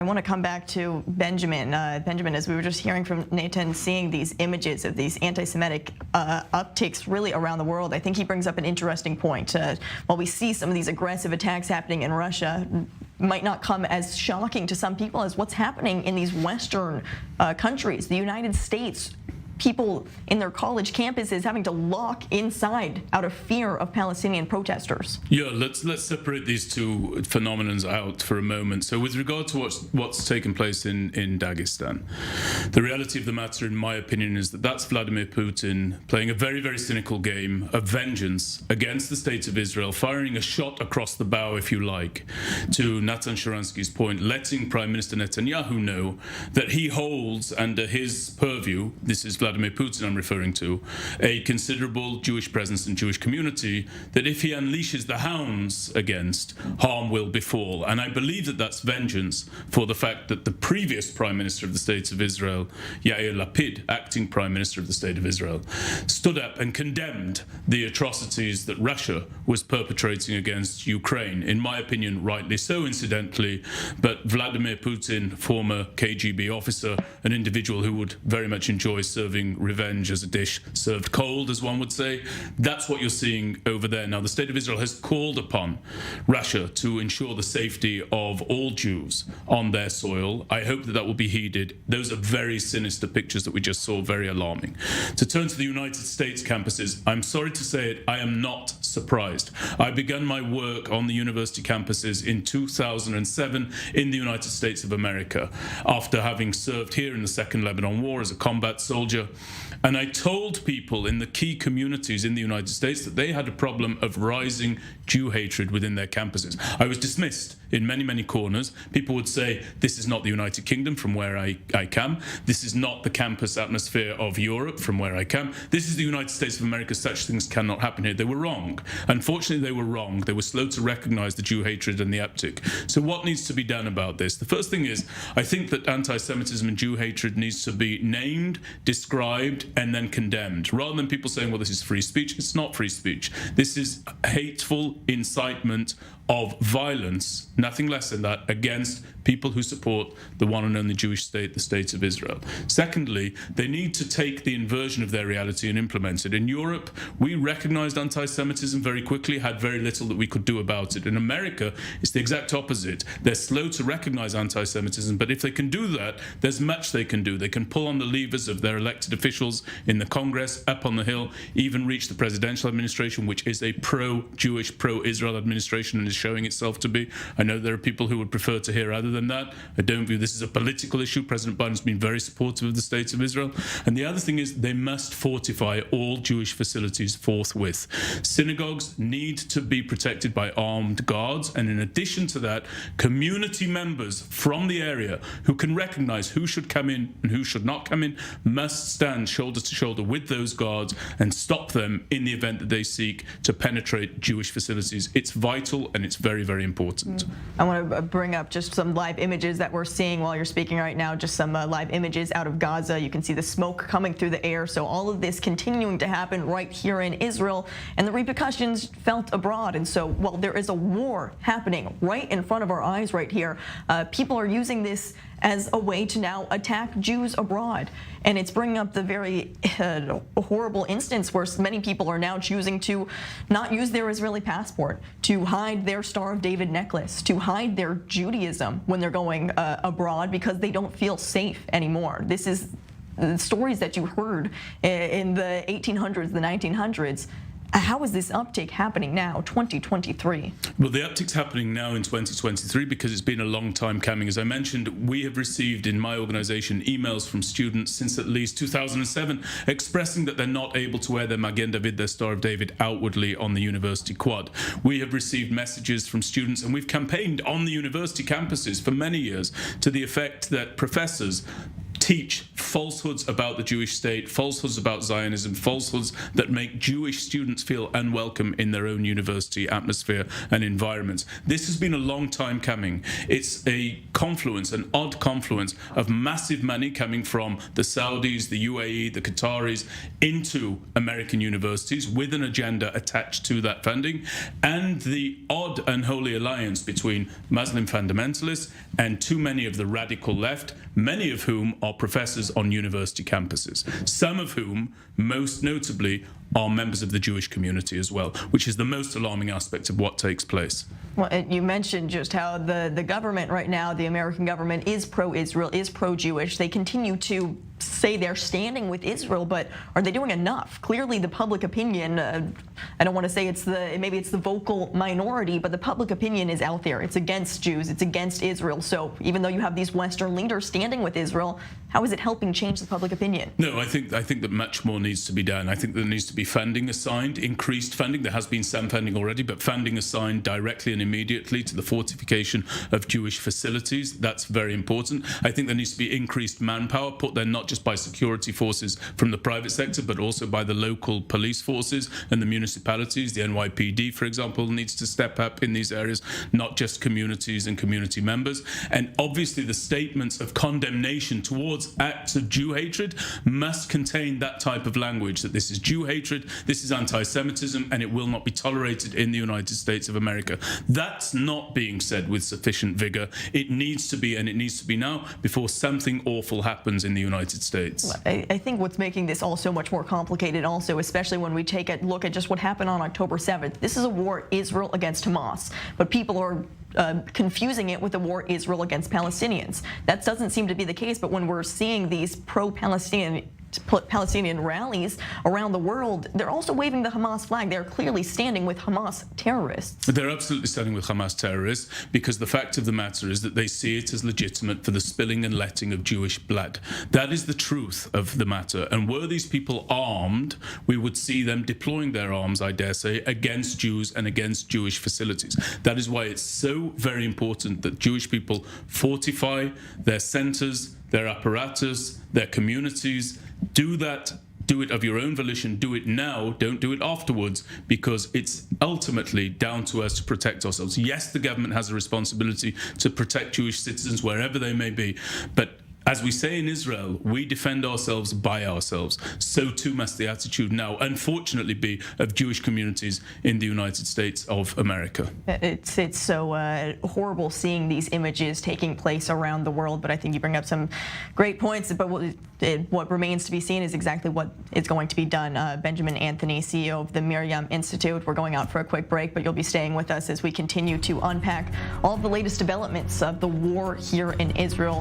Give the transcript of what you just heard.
I want to come back to Benjamin. Benjamin, as we were just hearing from Nathan, seeing these images of these anti-Semitic upticks really around the world, I think he brings up an interesting point. While we see some of these aggressive attacks happening in Russia, might not come as shocking to some people as what's happening in these Western countries, the United States. People in their college campuses having to lock inside out of fear of Palestinian protesters. Yeah, let's separate these two phenomena out for a moment. So with regard to what's taken place in Dagestan, the reality of the matter, in my opinion, is that that's Vladimir Putin playing a very, very cynical game of vengeance against the state of Israel, firing a shot across the bow, if you like, to Natan Sharansky's point, letting Prime Minister Netanyahu know that he holds under his purview, this is Vladimir Putin I'm referring to, a considerable Jewish presence and Jewish community, that if he unleashes the hounds against, harm will befall. And I believe that that's vengeance for the fact that the previous Prime Minister of the State of Israel, Yair Lapid, acting Prime Minister of the State of Israel, stood up and condemned the atrocities that Russia was perpetrating against Ukraine. In my opinion, rightly so, incidentally, but Vladimir Putin, former KGB officer, an individual who would very much enjoy serving revenge as a dish served cold, as one would say. That's what you're seeing over there. Now, the State of Israel has called upon Russia to ensure the safety of all Jews on their soil. I hope that that will be heeded. Those are very sinister pictures that we just saw, very alarming. To turn to the United States campuses, I'm sorry to say it, I am not surprised. I began my work on the university campuses in 2007 in the United States of America, after having served here in the Second Lebanon War as a combat soldier. And I told people in the key communities in the United States that they had a problem of rising Jew hatred within their campuses. I was dismissed in many, many corners. People would say, this is not the United Kingdom from where I come. This is not the campus atmosphere of Europe from where I come. This is the United States of America. Such things cannot happen here. They were wrong. Unfortunately, they were wrong. They were slow to recognize the Jew hatred and the uptick. So what needs to be done about this? The first thing is, I think that anti-Semitism and Jew hatred needs to be named, described, and then condemned. Rather than people saying, well, this is free speech. It's not free speech. This is hateful incitement of violence, nothing less than that, against people who support the one and only Jewish state, the State of Israel. Secondly, they need to take the inversion of their reality and implement it. In Europe, we recognized anti-Semitism very quickly, had very little that we could do about it. In America, it's the exact opposite. They're slow to recognize anti-Semitism, but if they can do that, there's much they can do. They can pull on the levers of their elected officials in the Congress, up on the Hill, even reach the presidential administration, which is a pro-Jewish, pro-Israel administration and is showing itself to be. I know there are people who would prefer to hear other than that. I don't view this as a political issue. President Biden's been very supportive of the State of Israel. And the other thing is they must fortify all Jewish facilities forthwith. Synagogues need to be protected by armed guards. And in addition to that, community members from the area who can recognize who should come in and who should not come in must stand shoulder to shoulder with those guards and stop them in the event that they seek to penetrate Jewish facilities. It's vital and it's very, very important. I want to bring up just some live images that we're seeing while you're speaking right now, just some live images out of Gaza. You can see the smoke coming through the air. So all of this continuing to happen right here in Israel, and the repercussions felt abroad. And so while there is a war happening right in front of our eyes right here, people are using this as a way to now attack Jews abroad. And it's bringing up the very horrible instance where many people are now choosing to not use their Israeli passport, to hide their Star of David necklace, to hide their Judaism when they're going abroad because they don't feel safe anymore. This is the stories that you heard in the 1800s, the 1900s. How is this uptick happening now, 2023? Well, the uptick's happening now in 2023 because it's been a long time coming. As I mentioned, we have received in my organization emails from students since at least 2007 expressing that they're not able to wear their Magen David, their Star of David, outwardly on the university quad. We have received messages from students, and we've campaigned on the university campuses for many years to the effect that professors teach falsehoods about the Jewish state, falsehoods about Zionism, falsehoods that make Jewish students feel unwelcome in their own university atmosphere and environments. This has been a long time coming. It's a confluence, an odd confluence of massive money coming from the Saudis, the UAE, the Qataris into American universities with an agenda attached to that funding, and the odd unholy alliance between Muslim fundamentalists and too many of the radical left, many of whom are professors on university campuses, some of whom, most notably, are members of the Jewish community as well, which is the most alarming aspect of what takes place. Well, you mentioned just how the government right now, the American government, is pro-Israel, is pro-Jewish. They continue to say they're standing with Israel, but are they doing enough? Clearly, the public opinion, I don't want to say maybe it's the vocal minority, but the public opinion is out there. It's against Jews. It's against Israel. So even though you have these Western leaders standing with Israel, how is it helping change the public opinion? No, I think that much more needs to be done. I think there needs to be funding assigned, increased funding. There has been some funding already, but funding assigned directly and immediately to the fortification of Jewish facilities. That's very important. I think there needs to be increased manpower put there, not just by security forces from the private sector, but also by the local police forces and the municipalities. The NYPD, for example, needs to step up in these areas, not just communities and community members. And obviously the statements of condemnation towards acts of Jew hatred must contain that type of language, that this is Jew hatred, this is anti-Semitism, and it will not be tolerated in the United States of America. That's not being said with sufficient vigor. It needs to be, and it needs to be now, before something awful happens in the United States. I think what's making this all so much more complicated also, especially when we take a look at just what happened on October 7th. This is a war, Israel against Hamas, but people are confusing it with the war Israel against Palestinians. That doesn't seem to be the case, but when we're seeing these pro-Palestinian rallies around the world, they're also waving the Hamas flag. They're clearly standing with Hamas terrorists. They're absolutely standing with Hamas terrorists, because the fact of the matter is that they see it as legitimate for the spilling and letting of Jewish blood. That is the truth of the matter. And were these people armed, we would see them deploying their arms, I dare say, against Jews and against Jewish facilities. That is why it's so very important that Jewish people fortify their centers, their apparatus, their communities. Do that. Do it of your own volition. Do it now. Don't do it afterwards, because it's ultimately down to us to protect ourselves. Yes, the government has a responsibility to protect Jewish citizens wherever they may be, but as we say in Israel, we defend ourselves by ourselves. So too must the attitude now, unfortunately, be of Jewish communities in the United States of America. It's so horrible seeing these images taking place around the world, but I think you bring up some great points. But what remains to be seen is exactly what is going to be done. Benjamin Anthony, CEO of the Miriam Institute. We're going out for a quick break, but you'll be staying with us as we continue to unpack all of the latest developments of the war here in Israel.